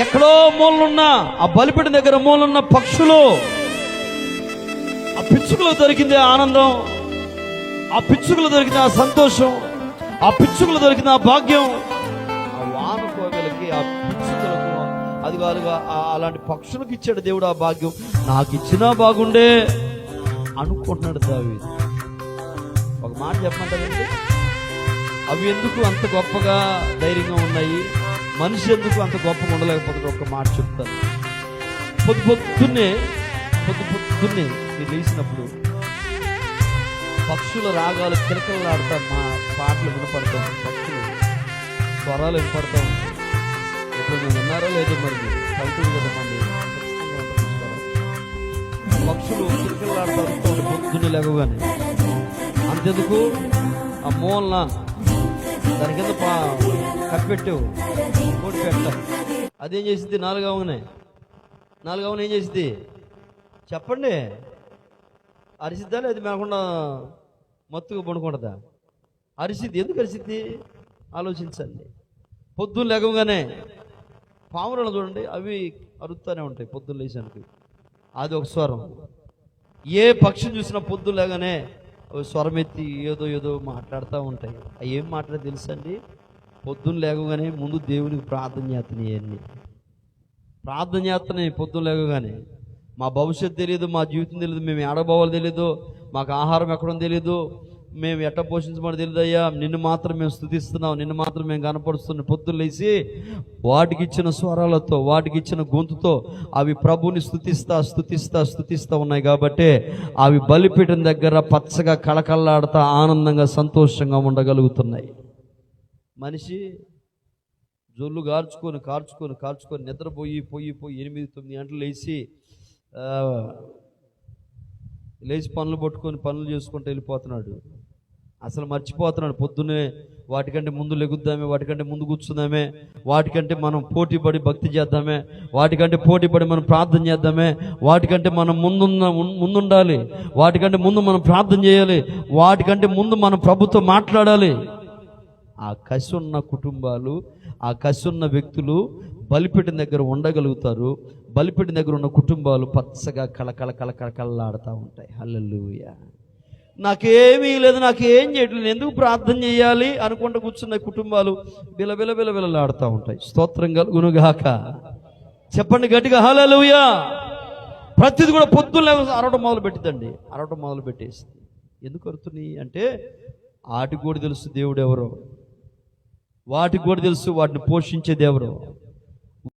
ఎక్కడో మూలనున్న ఆ బలిపీఠం దగ్గర మూలనున్న పక్షులు, ఆ పిచ్చుకలు దొరికింది ఆనందం, ఆ పిచ్చుకలు దొరికిన ఆ సంతోషం, ఆ పిచ్చుకలు దొరికిన ఆ భాగ్యం, ఆ వానకోగలకి ఆ పిచ్చుకలకు అది కాదుగా అలాంటి పక్షులకు ఇచ్చాడు దేవుడు ఆ భాగ్యం. నాకు ఇచ్చినా బాగుండే అనుకుంటున్నాడు దావీదు. ఒక మాట చెప్పమంటారండి, అవి ఎందుకు అంత గొప్పగా ధైర్యంగా ఉన్నాయి, మనిషి ఎందుకు అంత గొప్పగా ఉండలేకపోతే ఒక మాట చెప్తాను. పొద్దున్నే మీరు లేచినప్పుడు పక్షుల రాగాలు కిలకలాడుతా, మా పాటలు వినపడతాం, పక్షులు స్వరాలు వినపడతా ఉంటాయి. ఇప్పుడు మేము విన్నారో లేదో మరి పల్లెటూరు కదా మంది, పక్షులు కిలకలాడుతూ ఉంటాడు పొద్దున్నే లేవగానే. అంతెందుకు ఆ మూలన దాని కింద కప్పెట్టావు కోడి పెట్ట, అదేం చేసింది? నాలుగవనే ఏం చేసింది చెప్పండి? అరిసిద్దా లేదు మేకుండా మత్తుగా పడుకుంటుందా? అరిసిద్ది. ఎందుకు అరిసిద్ది ఆలోచించండి. పొద్దున్న లేవగానే పావురాలు చూడండి, అవి అరుస్తూనే ఉంటాయి పొద్దున్న లేచానికి. అది ఒక స్వరం. ఏ పక్షిని చూసినా పొద్దున్న లేగానే స్వరం ఎత్తి ఏదో మాట్లాడుతూ ఉంటాయి. అవి ఏం మాట్లాడే తెలుసండి? పొద్దున్న లేవగానే ముందు దేవునికి ప్రార్థన చేస్తున్నాయి. ప్రార్థన చేస్తున్నాయి పొద్దున్న లేవగానే. మా భవిష్యత్తు తెలియదు, మా జీవితం తెలియదు, మేము ఏడబోవాలి తెలియదు, మాకు ఆహారం ఎక్కడం తెలియదు, మేము ఎట్ట పోషించమని తెలియదు. అయ్యా నిన్ను మాత్రం మేము స్తుతిస్తున్నాం, నిన్ను మాత్రం మేము కనపరుస్తున్నాం. పొద్దున్న లేచి వాటికి ఇచ్చిన స్వరాలతో, వాటికి ఇచ్చిన గొంతుతో అవి ప్రభుని స్తుతిస్తా ఉన్నాయి. కాబట్టి అవి బలిపీఠం దగ్గర పచ్చగా కళకళలాడుతా ఆనందంగా సంతోషంగా ఉండగలుగుతున్నాయి. మనిషి జొల్లు కార్చుకొని నిద్రపోయి 8-9 గంటలు లేచి పనులు చేసుకుంటూ వెళ్ళిపోతున్నాడు. అసలు మర్చిపోతున్నాడు పొద్దున్నే వాటికంటే ముందు లెగుద్దామే, వాటికంటే ముందు కూర్చుందామే, వాటికంటే మనం పోటీపడి భక్తి చేద్దామే, వాటికంటే పోటీపడి మనం ప్రార్థన చేద్దామే, వాటికంటే మనం ముందుండాలి, వాటికంటే ముందు మనం ప్రార్థన చేయాలి, వాటికంటే ముందు మనం ప్రభుతో మాట్లాడాలి. ఆ కసి ఉన్న కుటుంబాలు, ఆ కసి ఉన్న వ్యక్తులు బలిపీఠం దగ్గర ఉండగలుగుతారు. బలిపీఠం దగ్గర ఉన్న కుటుంబాలు పచ్చగా కళకళలాడుతూ ఉంటాయి. హల్లెలూయా. నాకేమీ లేదు, నాకేం చేయట్లేదు, ఎందుకు ప్రార్థన చేయాలి అనుకుంటూ కూర్చున్న కుటుంబాలు బిలబిలలాడుతూ ఉంటాయి. స్తోత్రం కలుగునుగాక. చెప్పండి గట్టిగా హల్లెలూయా. ప్రతిది కూడా పొద్దున్న అరవటం మొదలు పెట్టేసింది. ఎందుకు అరుతున్నాయి అంటే వాటికి కూడా తెలుసు దేవుడు ఎవరో, వాటికి కూడా తెలుసు వాటిని పోషించేది ఎవరో.